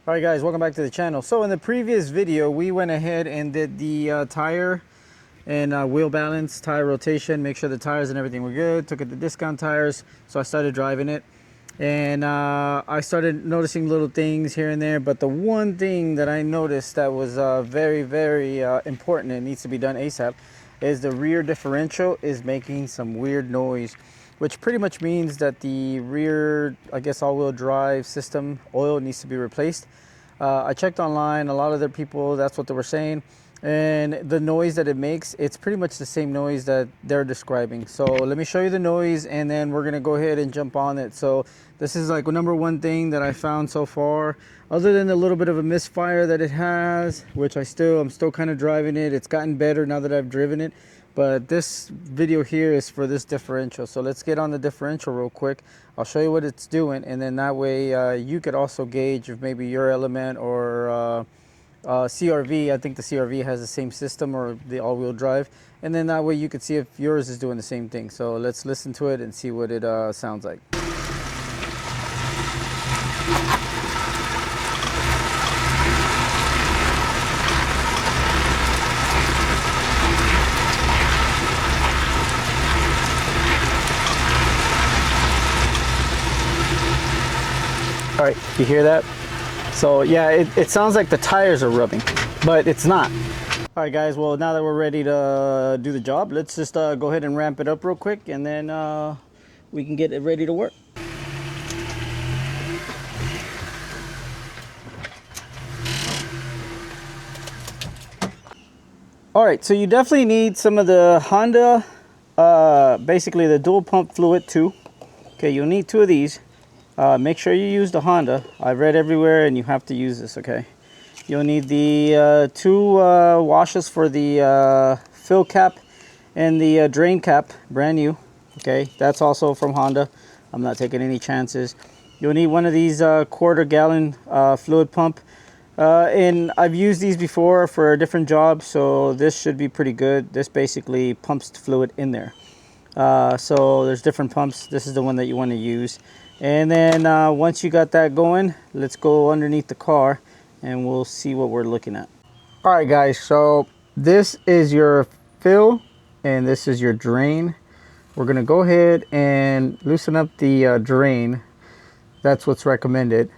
Alright guys, welcome back to the channel. So in the previous video we went ahead and did the tire and wheel balance, tire rotation, make sure the tires and everything were good. Took it to discount tires, so I started driving it, and I started noticing little things here and there. But the one thing that I noticed that was very important and needs to be done ASAP is the rear differential is making some weird noise, which pretty much means that the rear, I guess, all-wheel drive system oil needs to be replaced. I checked online, a lot of other people, that's what they were saying. And the noise that it makes, it's pretty much the same noise that they're describing. So let me show you the noise, and then we're gonna go ahead and jump on it. So this is like number one thing that I found so far, other than a little bit of a misfire that it has, which I'm still kind of driving it. It's gotten better now that I've driven it. But this video here is for this differential. So let's get on the differential real quick. I'll show you what it's doing, and then that way you could also gauge if maybe your element or CRV, I think the CRV has the same system, or the all-wheel drive, and then that way you could see if yours is doing the same thing. So let's listen to it and see what it sounds like. All right, you hear that? So yeah, it sounds like the tires are rubbing, but it's not. All right guys, well now that we're ready to do the job, let's just go ahead and ramp it up real quick, and then we can get it ready to work. All right, so you definitely need some of the Honda, basically the dual pump fluid too. Okay, you'll need 2 of these. Make sure you use the Honda. I've read everywhere and you have to use this, okay? You'll need the 2 washes for the fill cap and the drain cap, brand new, okay? That's also from Honda. I'm not taking any chances. You'll need one of these quarter gallon fluid pump. And I've used these before for a different job, so this should be pretty good. This basically pumps the fluid in there. So there's different pumps. This is the one that you want to use. And then once you got that going, let's go underneath the car and we'll see what we're looking at. All right guys, so this is your fill and this is your drain. We're gonna go ahead and loosen up the drain. That's what's recommended,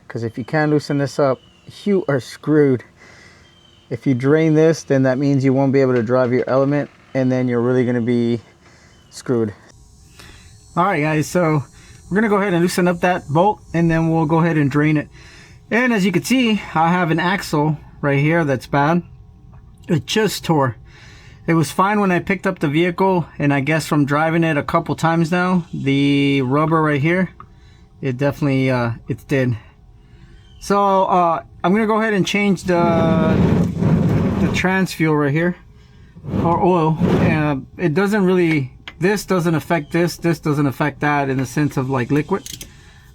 because if you can't loosen this up, you are screwed. If you drain this, then that means you won't be able to drive your element, and then you're really gonna be screwed. All right guys, so we're gonna go ahead and loosen up that bolt, and then we'll go ahead and drain it. And as you can see, I have an axle right here that's bad. It just tore. It was fine when I picked up the vehicle, and I guess from driving it a couple times now, the rubber right here, it definitely it's dead. So I'm gonna go ahead and change the trans fuel right here, or oil. It doesn't really, this doesn't affect this doesn't affect that in the sense of like liquid,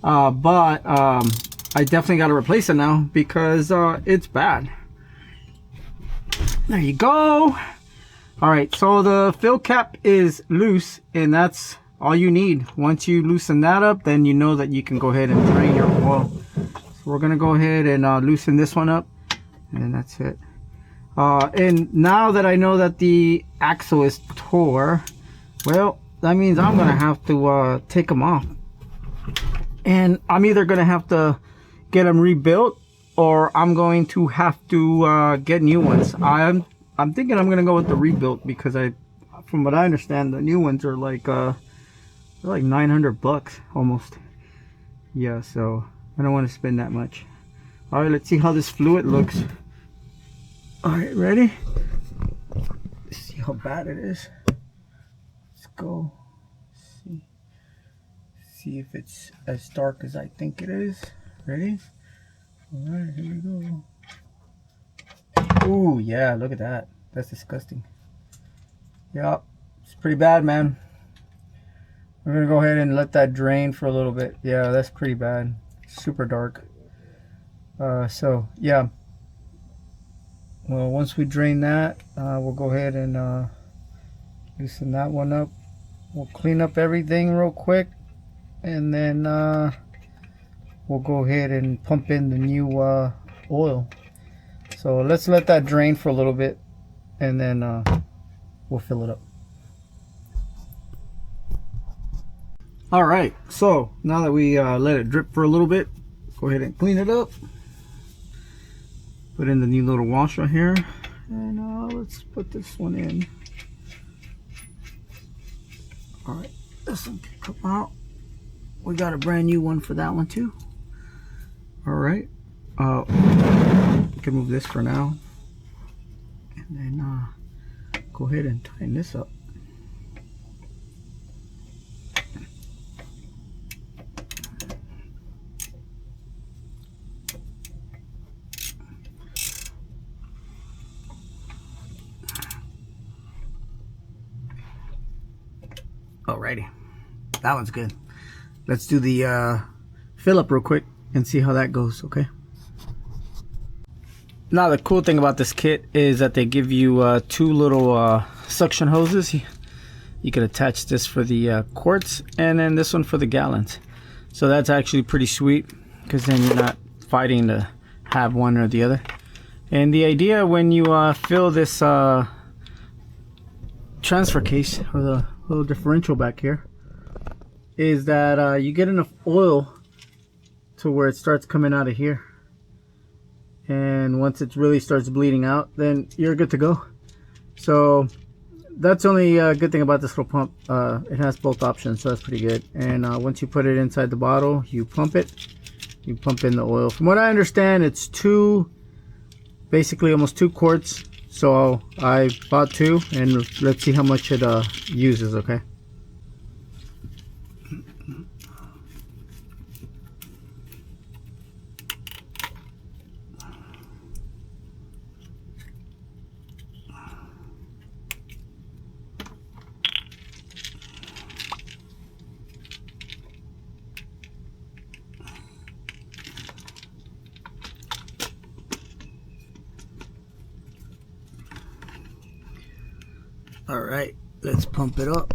but I definitely got to replace it now because it's bad. There you go. All right, so the fill cap is loose, and that's all you need. Once you loosen that up, then you know that you can go ahead and drain your oil. So we're gonna go ahead and loosen this one up, and that's it. And now that I know that the axle is tore, well, that means I'm gonna have to take them off, and I'm either gonna have to get them rebuilt, or I'm going to have to get new ones. I'm thinking I'm gonna go with the rebuilt, because from what I understand, the new ones are like they're like 900 bucks almost. Yeah, so I don't want to spend that much. All right, let's see how this fluid looks. All right, ready? Let's see how bad it is. Let's go see if it's as dark as I think it is. Ready? All right, here we go. Ooh, yeah, look at that. That's disgusting. Yeah, it's pretty bad, man. We're gonna go ahead and let that drain for a little bit. Yeah, that's pretty bad. Super dark. So yeah, well, once we drain that, we'll go ahead and loosen that one up. We'll clean up everything real quick, and then we'll go ahead and pump in the new oil. So let's let that drain for a little bit, and then we'll fill it up. All right, so now that we let it drip for a little bit, go ahead and clean it up. Put in the new little washer here, and let's put this one in. All right, this one can come out. We got a brand new one for that one too. All right, we can move this for now, and then go ahead and tighten this up. Alrighty, that one's good. Let's do the fill up real quick and see how that goes, okay? Now the cool thing about this kit is that they give you two little suction hoses. You can attach this for the quarts and then this one for the gallons. So that's actually pretty sweet, because then you're not fighting to have one or the other. And the idea when you fill this transfer case, or the little differential back here, is that you get enough oil to where it starts coming out of here, and once it really starts bleeding out, then you're good to go. So that's only a good thing about this little pump. It has both options, so that's pretty good. And once you put it inside the bottle, you pump it, you pump in the oil. From what I understand, it's basically almost 2 quarts. So I bought 2, and let's see how much it uses, okay? All right, let's pump it up.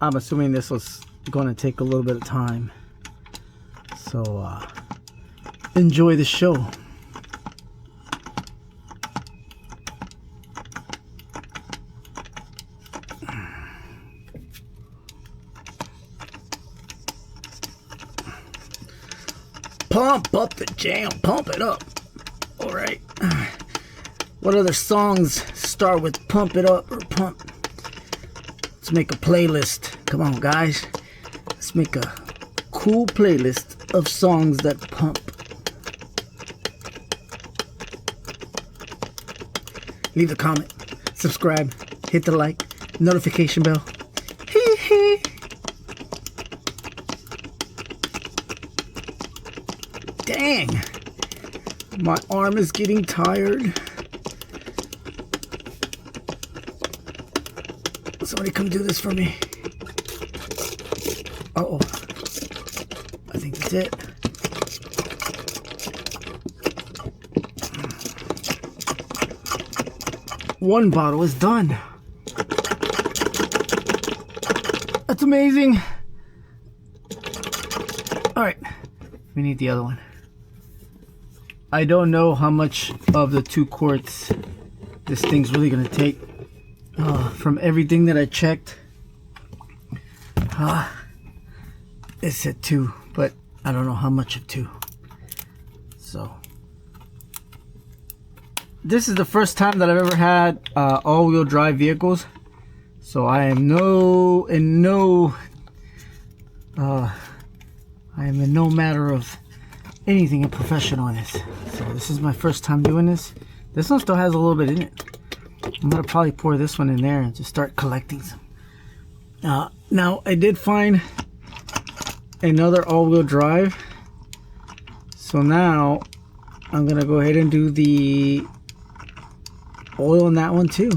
I'm assuming this was going to take a little bit of time, so enjoy the show. Pump up the jam, pump it up. All right. What other songs start with pump it up or pump? Let's make a playlist. Come on, guys. Let's make a cool playlist of songs that pump. Leave a comment, subscribe, hit the like, notification bell. Hee hee. Dang, my arm is getting tired. Somebody come do this for me. Uh-oh. I think that's it. One bottle is done. That's amazing. All right, we need the other one. I don't know how much of the 2 quarts this thing's really gonna take. From everything that I checked, it said 2, but I don't know how much of 2. So this is the first time that I've ever had all-wheel drive vehicles, so I am in no matter of anything a professional in this. So this is my first time doing this. This one still has a little bit in it. I'm gonna probably pour this one in there and just start collecting some. Now I did find another all-wheel drive, so now I'm gonna go ahead and do the oil in that one too,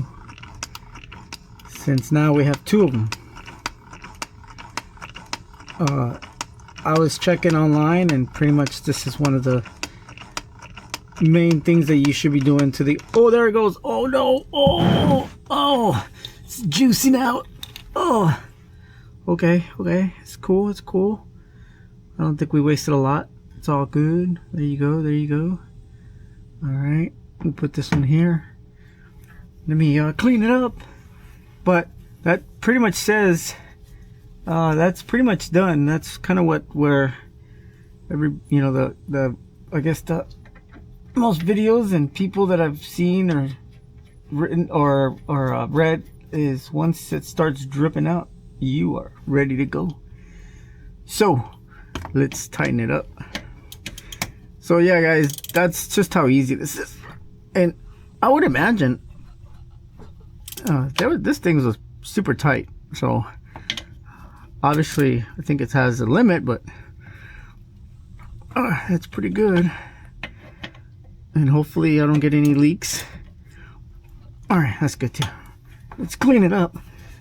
since now we have 2 of them. I was checking online, and pretty much this is one of the main things that you should be doing to the... Oh, there it goes. Oh no. Oh, it's juicing out. Oh, okay, it's cool, I don't think we wasted a lot. It's all good. There you go. All right, we'll put this one here. Let me clean it up. But that pretty much says that's pretty much done. That's kind of where every, you know, the I guess the most videos and people that I've seen or written or read is once it starts dripping out, you are ready to go. So let's tighten it up. So yeah, guys, that's just how easy this is. And I would imagine this thing was super tight, so obviously I think it has a limit, but it's pretty good. And hopefully I don't get any leaks. All right, that's good too. Let's clean it up.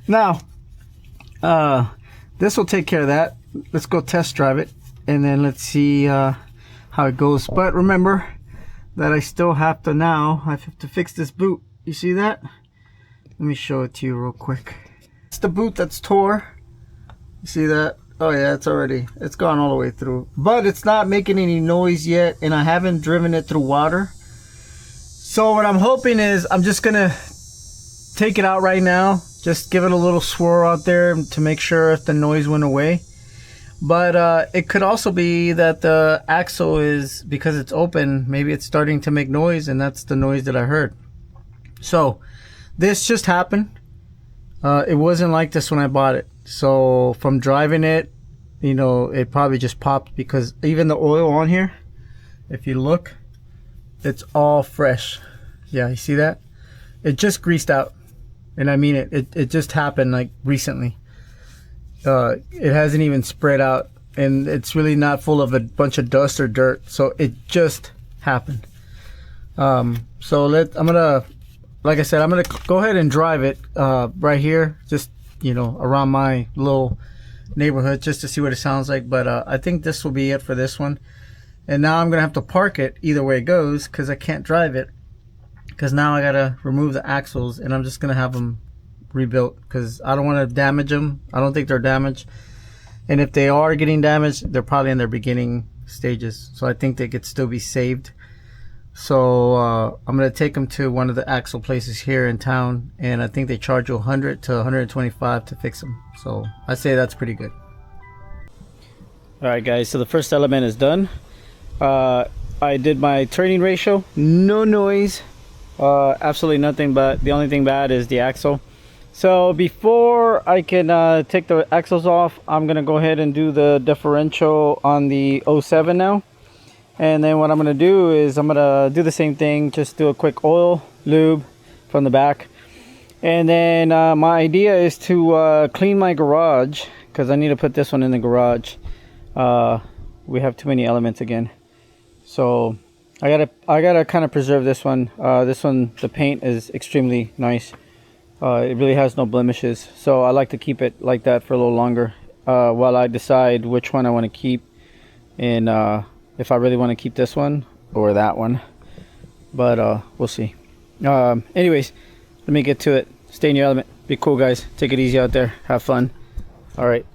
Now this will take care of that. Let's go test drive it, and then let's see how it goes. But remember that I still have to fix this boot. You see that? Let me show it to you real quick. It's the boot that's tore. You see that? Oh yeah, it's gone all the way through, but it's not making any noise yet, and I haven't driven it through water. So what I'm hoping is I'm just gonna take it out right now, just give it a little swirl out there to make sure if the noise went away. But it could also be that the axle is, because it's open, maybe it's starting to make noise, and that's the noise that I heard. So this just happened. It wasn't like this when I bought it. So from driving it, you know, it probably just popped, because even the oil on here, if you look, it's all fresh. Yeah, you see that? It just greased out. And I mean it just happened like recently. It hasn't even spread out, and it's really not full of a bunch of dust or dirt, so it just happened. So like I said, I'm gonna go ahead and drive it right here, just, you know, around my little neighborhood, just to see what it sounds like. But I think this will be it for this one. And now I'm gonna have to park it either way it goes, because I can't drive it, because now I gotta remove the axles, and I'm just gonna have them rebuilt, because I don't want to damage them. I don't think they're damaged, and if they are getting damaged, they're probably in their beginning stages, so I think they could still be saved. So I'm gonna take them to one of the axle places here in town, and I think they charge you 100 to 125 to fix them. So I say that's pretty good. All right, guys, so the first element is done. I did my turning ratio, no noise, absolutely nothing, but the only thing bad is the axle. So before I can take the axles off, I'm gonna go ahead and do the differential on the 07 now. And then what I'm gonna do is I'm gonna do the same thing, just do a quick oil lube from the back. And then my idea is to clean my garage, because I need to put this one in the garage. We have too many elements again, so I gotta kind of preserve this one. This one, the paint is extremely nice. It really has no blemishes, so I like to keep it like that for a little longer while I decide which one I want to keep, and if I really want to keep this one or that one. But we'll see. Anyways, let me get to it. Stay in your element. Be cool, guys. Take it easy out there. Have fun. All right.